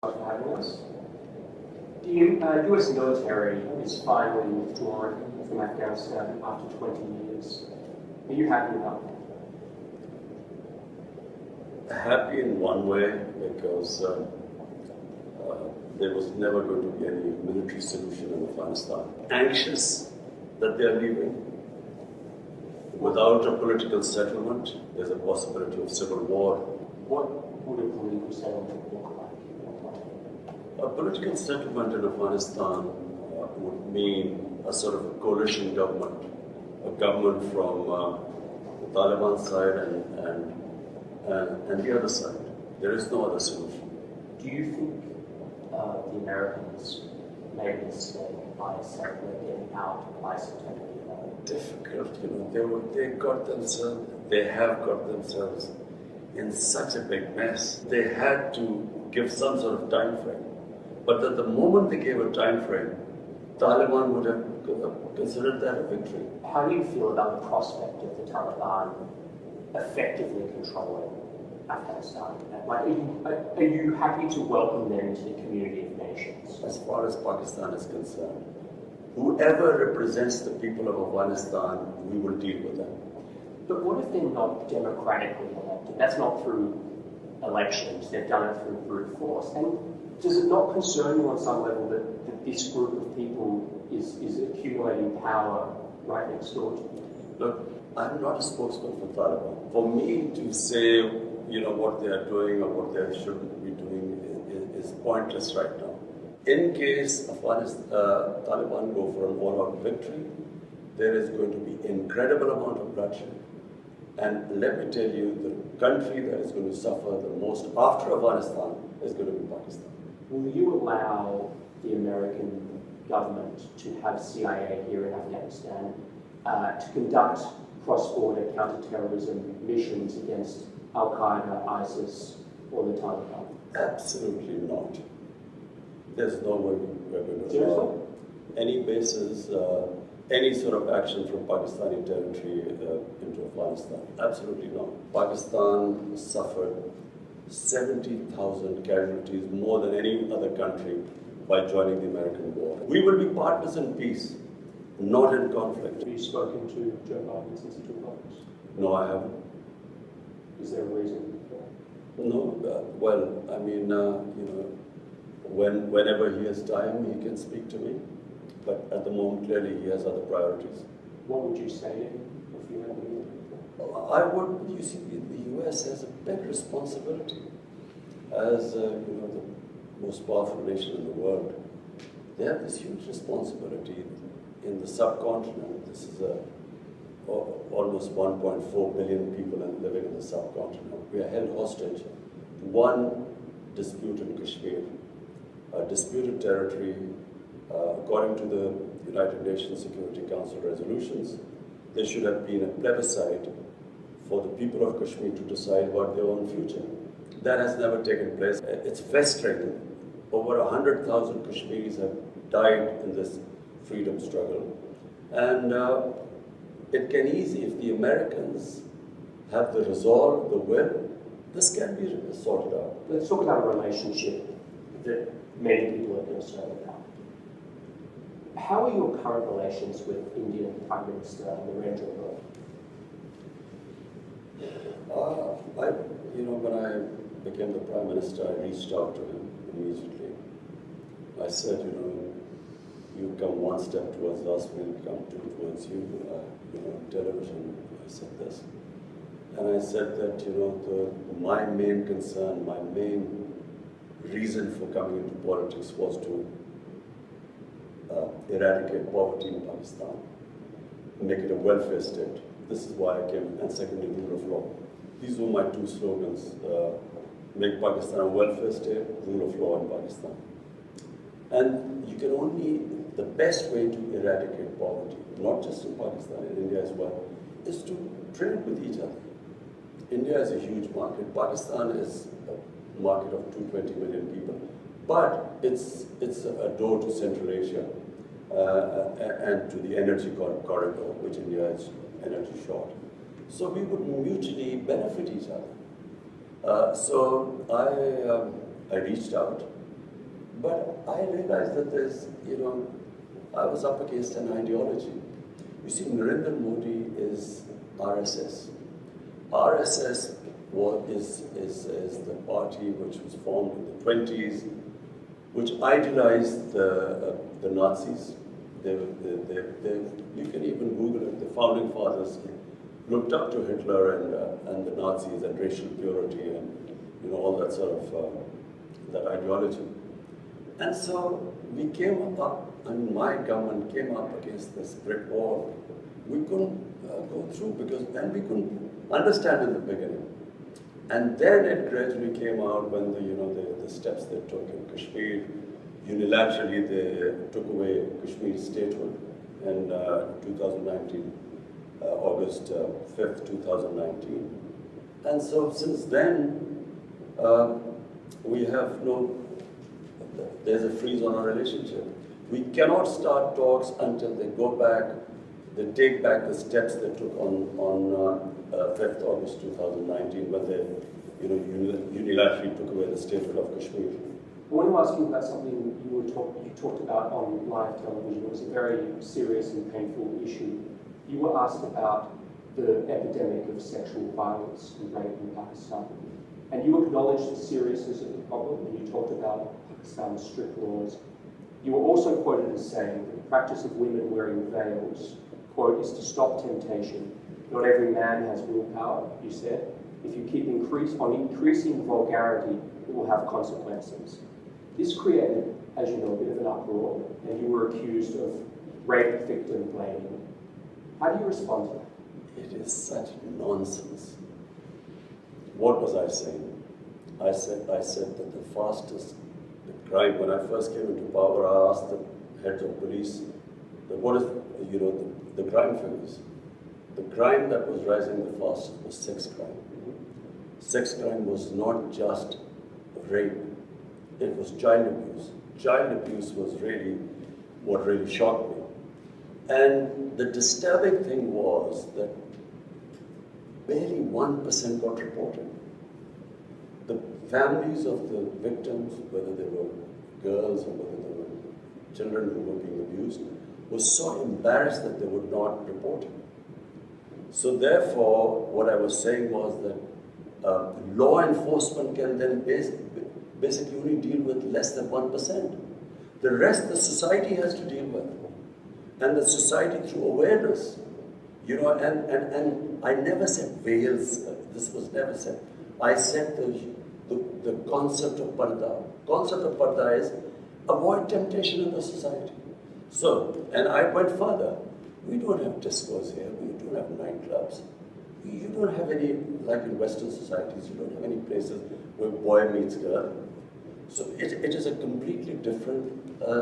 for having us. The US military is finally withdrawn from Afghanistan after 20 years. Are you happy about that? Happy in one way because there was never going to be any military solution in Afghanistan. Anxious that they are leaving. Without a political settlement, there's a possibility of civil war. What would a political settlement look like? A political settlement in Afghanistan would mean a sort of a coalition government, a government from the Taliban side and the other side. There is no other solution. Do you think the Americans made a mistake by saying they're getting out by September 11th? Difficult, they have got themselves in such a big mess. They had to give some sort of time frame. But at the moment they gave a time frame, Taliban would have considered that a victory. How do you feel about the prospect of the Taliban effectively controlling Afghanistan? Are you happy to welcome them into the community of nations? As far as Pakistan is concerned, whoever represents the people of Afghanistan, we will deal with them. But what if they're not democratically elected? That's not through elections, they've done it through brute force. And does it not concern you on some level that this group of people is accumulating power right next door to you? Look, I'm not a spokesman for Taliban. For me to say, what they are doing or what they shouldn't be doing is pointless right now. In case Taliban go for an all-out victory, there is going to be incredible amount of bloodshed. And let me tell you, the country that is going to suffer the most after Afghanistan is going to be Pakistan. Will you allow the American government to have CIA here in Afghanistan to conduct cross-border counter-terrorism missions against Al-Qaeda, ISIS, or the Taliban? Absolutely not. There's no way we're going to allow any bases, any sort of action from Pakistani territory into Afghanistan. Absolutely not. Pakistan suffered 70,000 casualties, more than any other country, by joining the American war. We will be partners in peace, not in conflict. Have you spoken to Joe Biden since he took office? No, I haven't. Is there a reason for that? No, whenever he has time, he can speak to me. But at the moment, clearly, he has other priorities. What would you say to him if you had the meeting? I would. You see, the U.S. has a big responsibility as the most powerful nation in the world. They have this huge responsibility in the subcontinent. This is almost 1.4 billion people living in the subcontinent. We are held hostage. One dispute in Kashmir, a disputed territory, according to the United Nations Security Council resolutions, there should have been a plebiscite for the people of Kashmir to decide about their own future. That has never taken place. It's frustrating. Over 100,000 Kashmiris have died in this freedom struggle. And it can easily, if the Americans have the resolve, the will, this can be sorted out. Let's talk about a relationship that many people are concerned about. How are your current relations with Indian Prime Minister Narendra Modi? When I became the Prime Minister, I reached out to him immediately. I said, you come one step towards us, we'll come two towards you. Television, I said this. And I said that, my main concern, my main reason for coming into politics was to eradicate poverty in Pakistan, make it a welfare state. This is why I came, and secondly, rule of law. These were my two slogans, make Pakistan a welfare state, rule of law in Pakistan. And you can only, the best way to eradicate poverty, not just in Pakistan, in India as well, is to trade with each other. India is a huge market. Pakistan is a market of 220 million people. But it's a door to Central Asia and to the energy corridor, which India is energy short. So we would mutually benefit each other. So I reached out But I realized that I was up against an ideology. You see, Narendra Modi is RSS. RSS is the party which was formed in the 20s, which idealized the Nazis. You can even Google it. The founding fathers looked up to Hitler and the Nazis and racial purity and all that sort of that ideology. And so we came up, and my government came up against this brick wall. We couldn't go through and we couldn't understand in the beginning. And then it gradually came out when the steps they took in Kashmir. Unilaterally, they took away Kashmir's statehood in 2019, August 5th, 2019. And so since then, we have there's a freeze on our relationship. We cannot start talks until they go back, they take back the steps they took on 5th August 2019 when they unilaterally took away the statehood of Kashmir. I want to ask you about something you talked about on live television. It was a very serious and painful issue. You were asked about the epidemic of sexual violence and rape in Pakistan. And you acknowledged the seriousness of the problem, and you talked about Pakistan's strict laws. You were also quoted as saying that the practice of women wearing veils, quote, is to stop temptation. Not every man has willpower, you said. If you keep increasing vulgarity, it will have consequences. This created, as you know, a bit of an uproar, and you were accused of rape victim blaming. How do you respond to that? It is such nonsense. What was I saying? I said that the fastest crime, when I first came into power, I asked the heads of police, what is, the crime figures. The crime that was rising the fastest was sex crime. Sex crime was not just rape, it was child abuse. Child abuse was really what really shocked me. And the disturbing thing was that barely 1% got reported. The families of the victims, whether they were girls or whether they were children who were being abused, were so embarrassed that they would not report it. So therefore, what I was saying was that law enforcement can then basically only deal with less than 1%. The rest the society has to deal with. And the society through awareness. And I never said veils, this was never said. I said the concept of parda. Concept of parda is avoid temptation in the society. So, and I went further. We don't have discos here, we don't have nightclubs. You don't have any, like in Western societies, you don't have any places where boy meets girl. So it is a completely different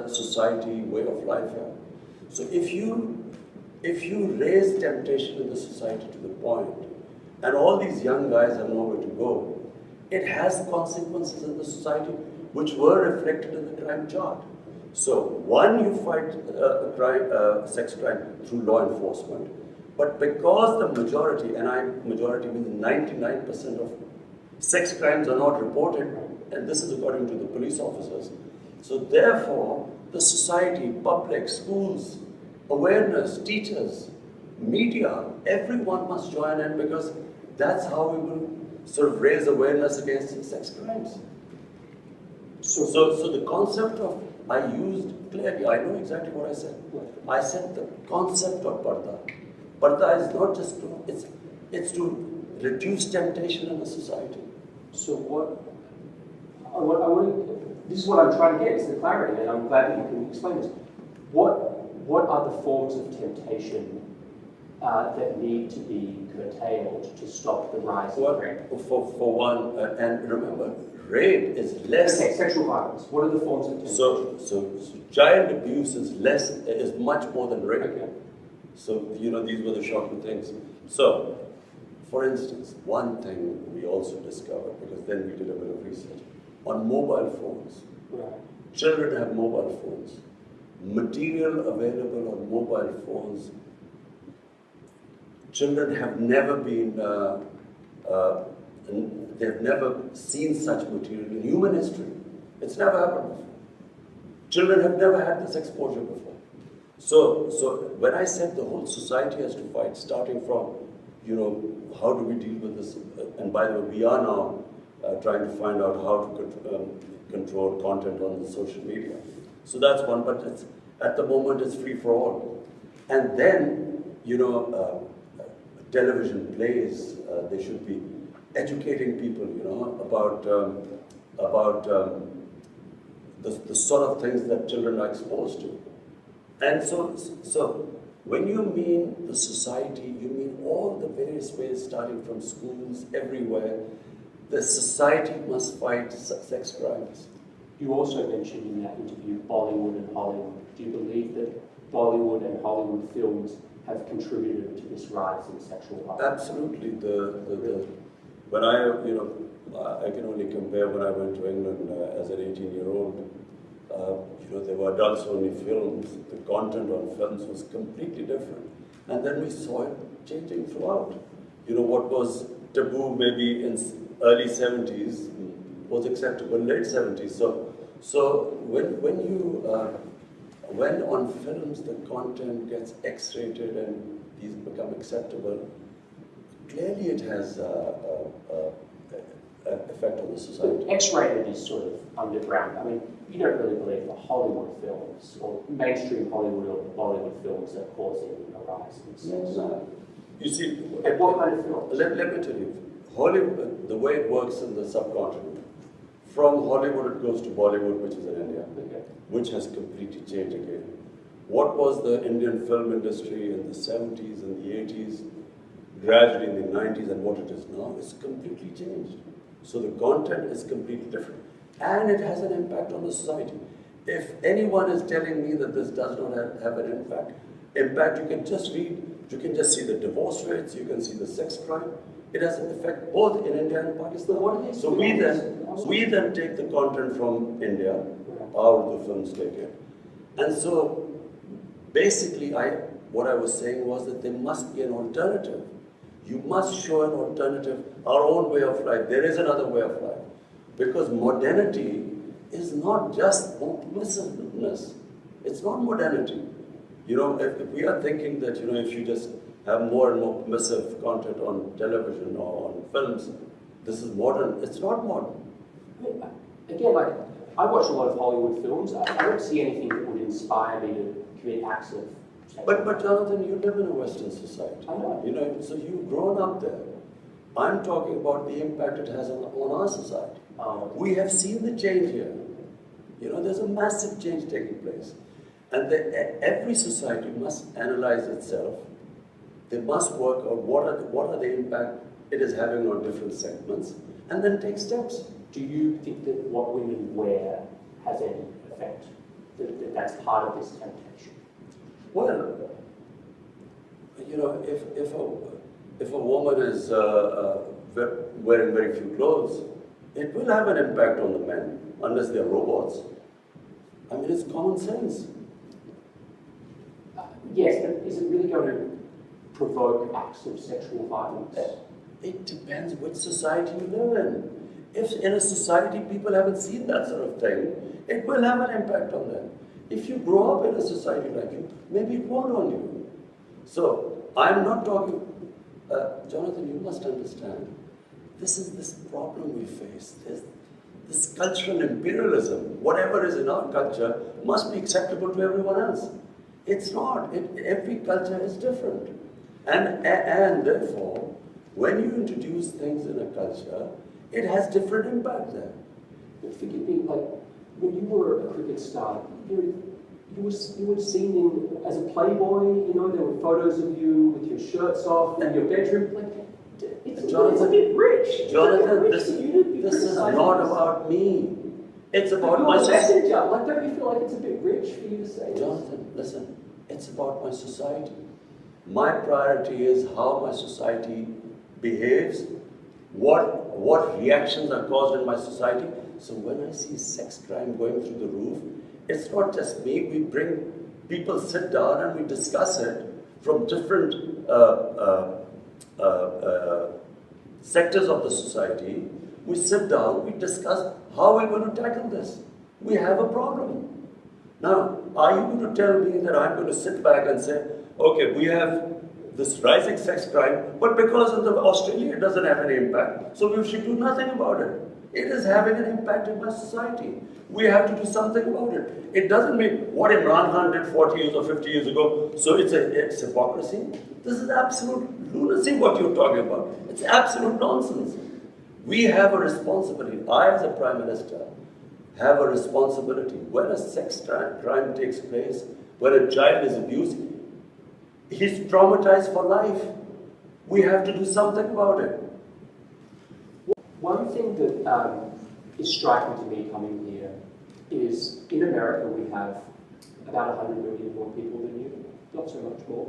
society, way of life here. So if you raise temptation in the society to the point, and all these young guys have nowhere to go, it has consequences in the society which were reflected in the crime chart. So one, you fight sex crime through law enforcement, but because the majority, and majority means 99% of sex crimes are not reported, and this is according to the police officers. So therefore, the society, public, schools, awareness, teachers, media, everyone must join in because that's how we will sort of raise awareness against sex crimes. So the concept of, I used clearly, I know exactly what I said. I said the concept of parda. Parda is not just it's to reduce temptation in the society. So this is what I'm trying to get, is the clarity, and I'm glad that you can explain this. What are the forms of temptation that need to be curtailed to stop the rise of rape? For one, and remember, rape is less. Okay, sexual violence. What are the forms of temptation? So child abuse is much more than rape. Okay. So these were the shocking things. So, for instance, one thing we also discovered, because then we did a bit of research on mobile phones. Right. Children have mobile phones. Material available on mobile phones. Children have never been, they've never seen such material in human history. It's never happened. Children have never had this exposure before. So when I said the whole society has to fight, starting from, how do we deal with this? And by the way, we are now trying to find out how to control content on the social media. So that's one, but at the moment it's free for all. And then, television plays, they should be educating people, about the sort of things that children are exposed to. And so when you mean the society, you mean all the various ways, starting from schools, everywhere. The society must fight sex crimes. You also mentioned in that interview Bollywood and Hollywood. Do you believe that Bollywood and Hollywood films have contributed to this rise in sexual violence? Absolutely. When I can only compare when I went to England as an 18-year-old. There were adults-only films. The content on films was completely different. And then we saw it changing throughout. What was taboo maybe in early 70s was acceptable late 70s. So when on films the content gets X-rated and these become acceptable, clearly it has an effect on the society. X-rated is sort of underground. I mean, you don't really believe the Hollywood films or mainstream Hollywood or Bollywood films are causing a rise in sex. No. You see, what kind of films? Let me tell you, Hollywood, the way it works in the subcontinent, from Hollywood it goes to Bollywood, which is in India, which has completely changed again. What was the Indian film industry in the 70s and the 80s, gradually in the 90s, and what it is now, is completely changed. So the content is completely different. And it has an impact on the society. If anyone is telling me that this does not have an impact, you can just read, you can just see the divorce rates, you can see the sex crime. It has an effect both in India and Pakistan. So we then take the content from India, out of the films taken. And so basically what I was saying was that there must be an alternative. You must show an alternative, our own way of life. There is another way of life. Because modernity is not just permissiveness. It's not modernity. If we are thinking that, if you just have more and more permissive content on television or on films, this is modern. It's not modern. Again, I watch a lot of Hollywood films. I don't see anything that would inspire me to commit acts of sexual violence. But Jonathan, you live in a Western society. I know. So you've grown up there. I'm talking about the impact it has on our society. We have seen the change here. There's a massive change taking place. And every society must analyze itself. They must work out what are the impact it is having on different segments, and then take steps. Do you think that what women wear has any effect? That's part of this temptation? Well, if a woman is wearing very few clothes, it will have an impact on the men, unless they're robots. I mean, it's common sense. Yes, but is it really going to provoke acts of sexual violence? It depends which society you live in. If in a society people haven't seen that sort of thing, it will have an impact on them. If you grow up in a society like you, maybe it won't on you. So, I'm not talking... Jonathan, you must understand, this is this problem we face. This cultural imperialism, whatever is in our culture, must be acceptable to everyone else. It's not. Every culture is different. And therefore, when you introduce things in a culture, it has different impact there. But forgive me, when you were a cricket star, you were seen as a playboy. There were photos of you with your shirts off in your bedroom. It's a bit rich. Jonathan, this is not about me. It's about my society. Don't you feel like it's a bit rich for you to say this? Jonathan, listen. It's about my society. My priority is how my society behaves, what reactions are caused in my society. So when I see sex crime going through the roof, it's not just me. We bring people, sit down and we discuss it from different sectors of the society. We sit down, we discuss how we're going to tackle this. We have a problem. Now, are you going to tell me that I'm going to sit back and say, okay, we have this rising sex crime, but because of Australia, it doesn't have any impact, so we should do nothing about it. It is having an impact in my society. We have to do something about it. It doesn't mean what Imran Khan did 40 years or 50 years ago, so it's hypocrisy. This is absolute lunacy what you're talking about. It's absolute nonsense. We have a responsibility. I, as a Prime Minister, have a responsibility. When a sex crime takes place, when a child is abused, he's traumatized for life. We have to do something about it. One thing that is striking to me coming here is in America we have about 100 million more people than you, not so much more.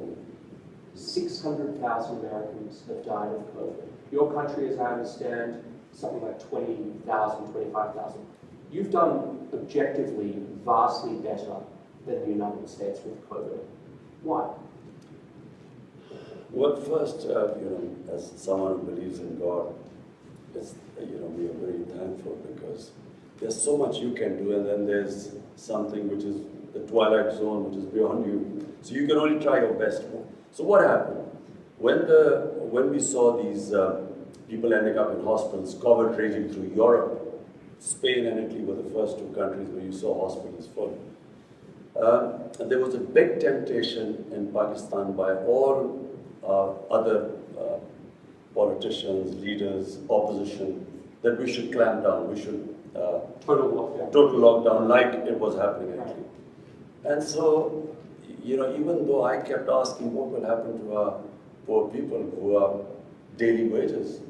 600,000 Americans have died of COVID. Your country, as I understand, something like 20,000, 25,000. You've done objectively vastly better than the United States with COVID. Why? Well, first, as someone who believes in God, we are very thankful because there's so much you can do, and then there's something which is the twilight zone, which is beyond you. So you can only try your best. So what happened? When we saw these people ending up in hospitals, COVID raging through Europe, Spain and Italy were the first two countries where you saw hospitals full. And there was a big temptation in Pakistan by all other politicians, leaders, opposition, that we should clamp down, we should total lockdown like it was happening in Italy. And so, even though I kept asking what will happen to our poor people who are daily wages,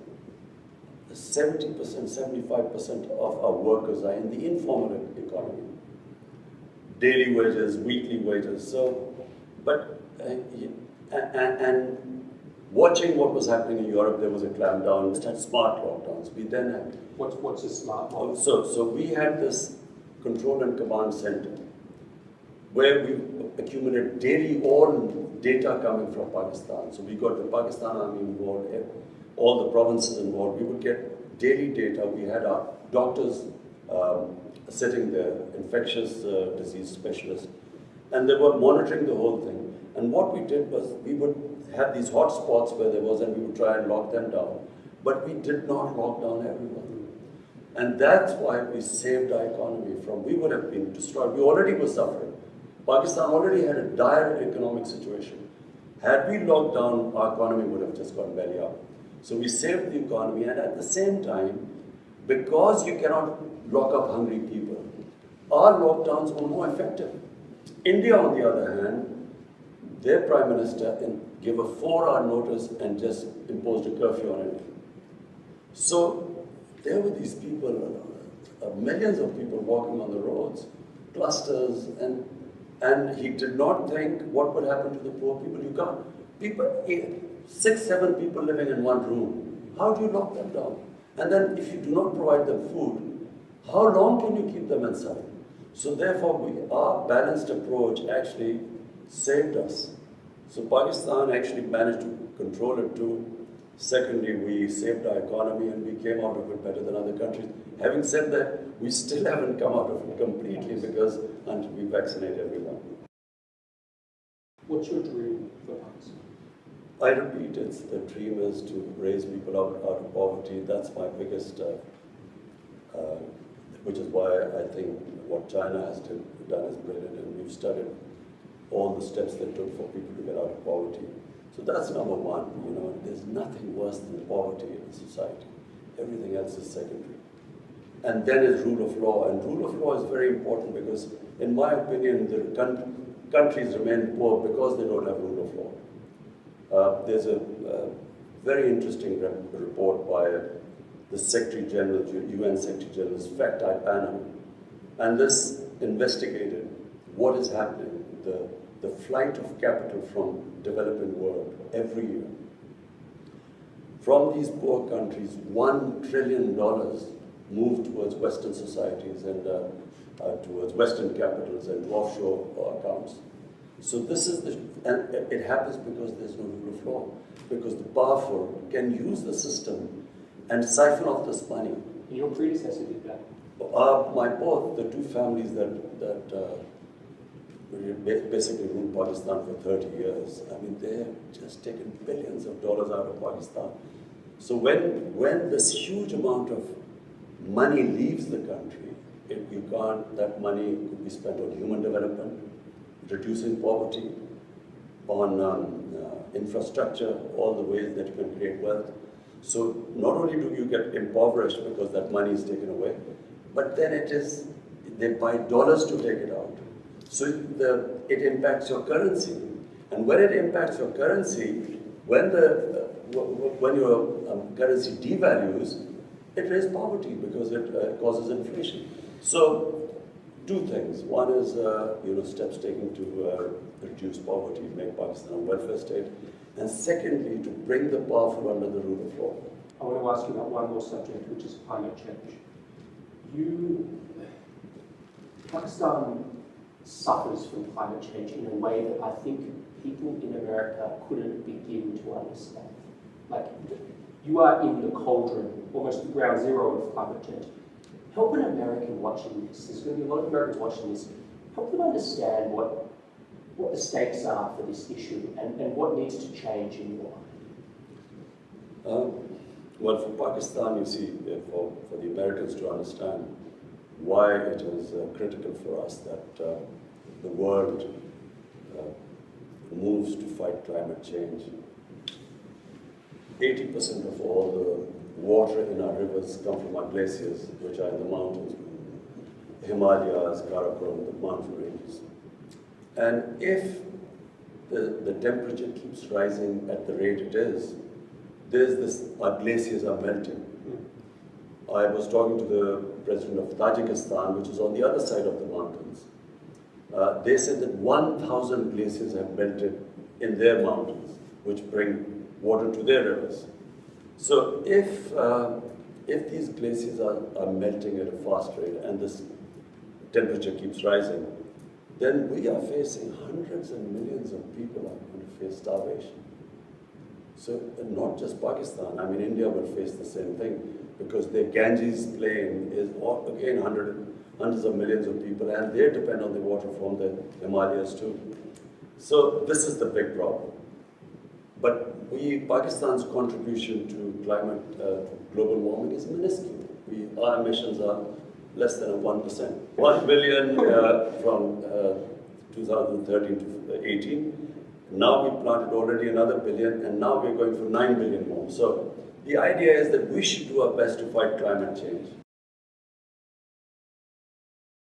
70%, 75% of our workers are in the informal economy. Daily wages, weekly wages. So, but, and watching what was happening in Europe, there was a clampdown. We had smart lockdowns. We then had... What's a smart lockdown? So we had this control and command center where we accumulated daily all data coming from Pakistan. So we got the Pakistan Army involved, all the provinces involved. We would get daily data. We had our doctors sitting there, infectious disease specialists, and they were monitoring the whole thing. And what we did was we would have these hot spots where there was, and we would try and lock them down. But we did not lock down everyone. And that's why we saved our economy from, we would have been destroyed. We already were suffering. Pakistan already had a dire economic situation. Had we locked down, our economy would have just gone belly up. So we saved the economy, and at the same time, because you cannot lock up hungry people, our lockdowns were more effective. India, on the other hand, their Prime Minister gave a 4-hour notice and just imposed a curfew on it. So there were these people, millions of people walking on the roads, clusters, and he did not think what would happen to the poor people. You can't, 6, 7 people living in one room, how do you lock them down? And then if you do not provide them food, how long can you keep them inside? So therefore, our balanced approach actually saved us. So Pakistan actually managed to control it too. Secondly, we saved our economy and we came out of it better than other countries. Having said that, we still haven't come out of it completely because until we vaccinate everyone. What's your dream for Pakistan? I repeat, the dream is to raise people out of poverty. That's my biggest, which is why I think what China has done is brilliant, and we've studied all the steps they took for people to get out of poverty. So that's number one. There's nothing worse than poverty in a society. Everything else is secondary. And then is rule of law, and rule of law is very important because, in my opinion, the countries remain poor because they don't have rule of law. There's a very interesting report by the Secretary General, UN Secretary General's fact-type panel, and this investigated what is happening, the flight of capital from developing world every year. From these poor countries, $1 trillion moved towards Western societies and towards Western capitals and to offshore accounts. So this is and it happens because there's no rule of law, because the powerful can use the system and siphon off this money. Your predecessor did that. The two families that basically ruled Pakistan for 30 years. I mean, they've just taken billions of dollars out of Pakistan. So when this huge amount of money leaves the country, that money could be spent on human development, reducing poverty, on infrastructure, all the ways that you can create wealth. So not only do you get impoverished because that money is taken away, but then they buy dollars to take it out. So it impacts your currency. And when it impacts your currency, when your currency devalues, it raises poverty because it causes inflation. So two things. One is steps taken to reduce poverty, make Pakistan a welfare state. And secondly, to bring the powerful under the rule of law. I want to ask you about one more subject, which is climate change. Pakistan suffers from climate change in a way that I think people in America couldn't begin to understand. Like, you are in the cauldron, almost the ground zero of climate change. Help an American watching this, there's going to be a lot of Americans watching this, help them understand what the stakes are for this issue and what needs to change in your mind. Well, for Pakistan, you see, for the Americans to understand why it is critical for us that the world moves to fight climate change. 80% of all the water in our rivers come from our glaciers, which are in the mountains, Himalayas, Karakoram, the mountain ranges. And if the temperature keeps rising at the rate it is, our glaciers are melting. I was talking to the president of Tajikistan, which is on the other side of the mountains. They said that 1,000 glaciers have melted in their mountains, which bring water to their rivers. So if these glaciers are melting at a fast rate and this temperature keeps rising, then we are facing hundreds and millions of people are going to face starvation. So not just Pakistan, I mean India will face the same thing because the Ganges plain is again hundreds of millions of people and they depend on the water from the Himalayas too. So this is the big problem. But Pakistan's contribution to global warming is minuscule. Our emissions are less than 1%. 1 billion from 2013 to 18. Now we planted already another billion, and now we're going for 9 billion more. So the idea is that we should do our best to fight climate change.